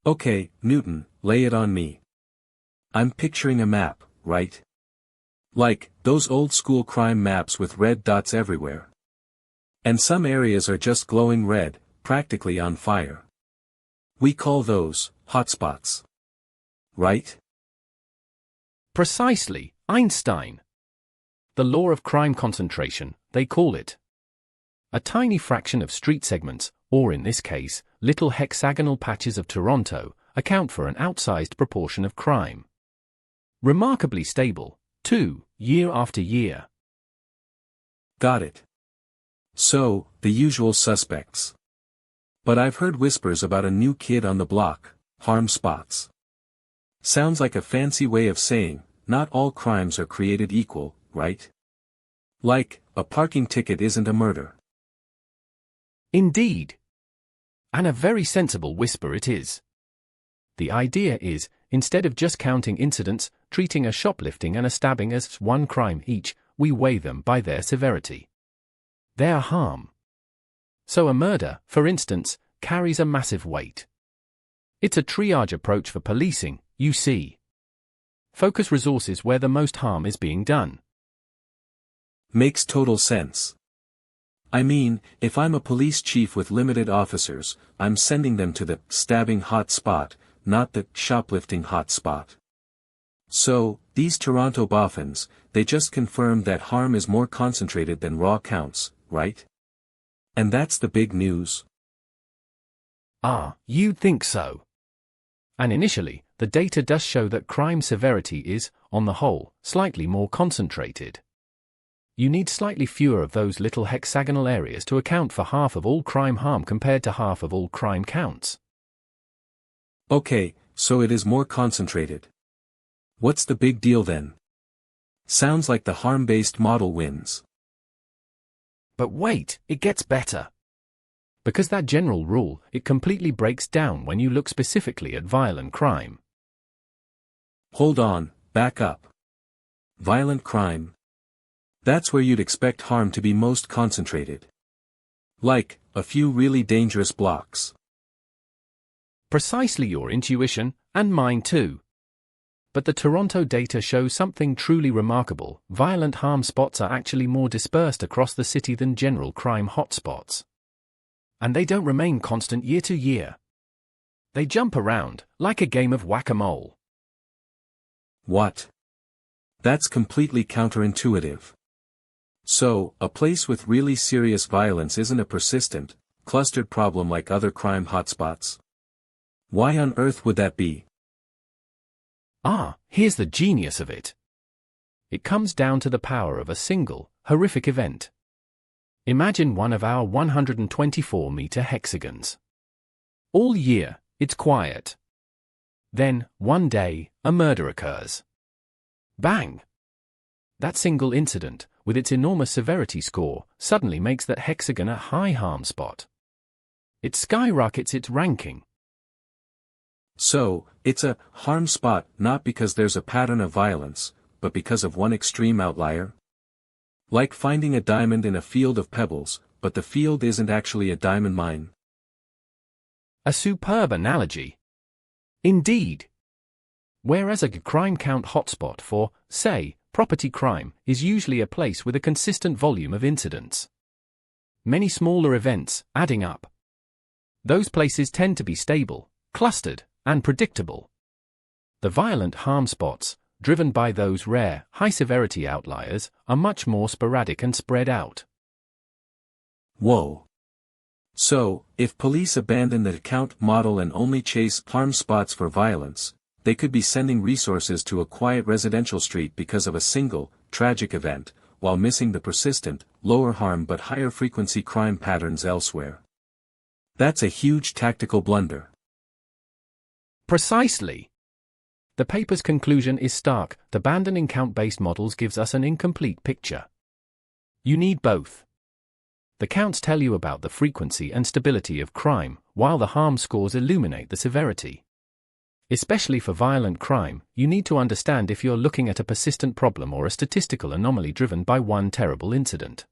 Okay, Newton, lay it on me. I'm picturing a map, right? Like, those old-school crime maps with red dots everywhere. And some areas are just glowing red, practically on fire. We call those hotspots. Right? Precisely, Einstein. The law of crime concentration, they call it. A tiny fraction of street segments, or in this case, little hexagonal patches of Toronto, account for an outsized proportion of crime. Remarkably stable, too, year after year. Got it. So, the usual suspects. But I've heard whispers about a new kid on the block, harm spots. Sounds like a fancy way of saying, not all crimes are created equal, right? Like, a parking ticket isn't a murder. Indeed. And a very sensible whisper it is. The idea is, instead of just counting incidents, treating a shoplifting and a stabbing as one crime each, we weigh them by their severity. Their harm. So a murder, for instance, carries a massive weight. It's a triage approach for policing, you see. Focus resources where the most harm is being done. Makes total sense. I mean, if I'm a police chief with limited officers, I'm sending them to the stabbing hot spot, not the shoplifting hot spot. So, these Toronto boffins, they just confirmed that harm is more concentrated than raw counts, right? And that's the big news. Ah, you'd think so. And initially, the data does show that crime severity is, on the whole, slightly more concentrated. You need slightly fewer of those little hexagonal areas to account for half of all crime harm compared to half of all crime counts. Okay, so it is more concentrated. What's the big deal then? Sounds like the harm-based model wins. But wait, it gets better. Because that general rule, it completely breaks down when you look specifically at violent crime. Hold on, back up. Violent crime. That's where you'd expect harm to be most concentrated. Like, a few really dangerous blocks. Precisely your intuition, and mine too. But the Toronto data shows something truly remarkable. Violent harm spots are actually more dispersed across the city than general crime hotspots. And they don't remain constant year to year. They jump around, like a game of whack-a-mole. What? That's completely counterintuitive. So, a place with really serious violence isn't a persistent, clustered problem like other crime hotspots? Why on earth would that be? Ah, here's the genius of it. It comes down to the power of a single, horrific event. Imagine one of our 124-meter hexagons. All year, it's quiet. Then, one day, a murder occurs. Bang! That single incident, with its enormous severity score, suddenly makes that hexagon a high harm spot. It skyrockets its ranking. So, it's a harm spot not because there's a pattern of violence, but because of one extreme outlier? Like finding a diamond in a field of pebbles, but the field isn't actually a diamond mine. A superb analogy. Indeed. Whereas a crime count hotspot for, say, property crime is usually a place with a consistent volume of incidents. Many smaller events, adding up. Those places tend to be stable, clustered, and predictable. The violent harm spots, driven by those rare, high-severity outliers, are much more sporadic and spread out. Whoa. So, if police abandon the count model and only chase harm spots for violence, they could be sending resources to a quiet residential street because of a single, tragic event, while missing the persistent, lower harm but higher frequency crime patterns elsewhere. That's a huge tactical blunder. Precisely. The paper's conclusion is stark: abandoning count-based models gives us an incomplete picture. You need both. The counts tell you about the frequency and stability of crime, while the harm scores illuminate the severity. Especially for violent crime, you need to understand if you're looking at a persistent problem or a statistical anomaly driven by one terrible incident.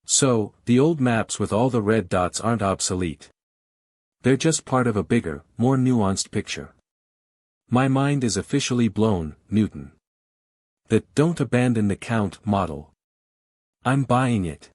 So, the old maps with all the red dots aren't obsolete. They're just part of a bigger, more nuanced picture. My mind is officially blown, Newton. That "don't abandon the count" model. I'm buying it.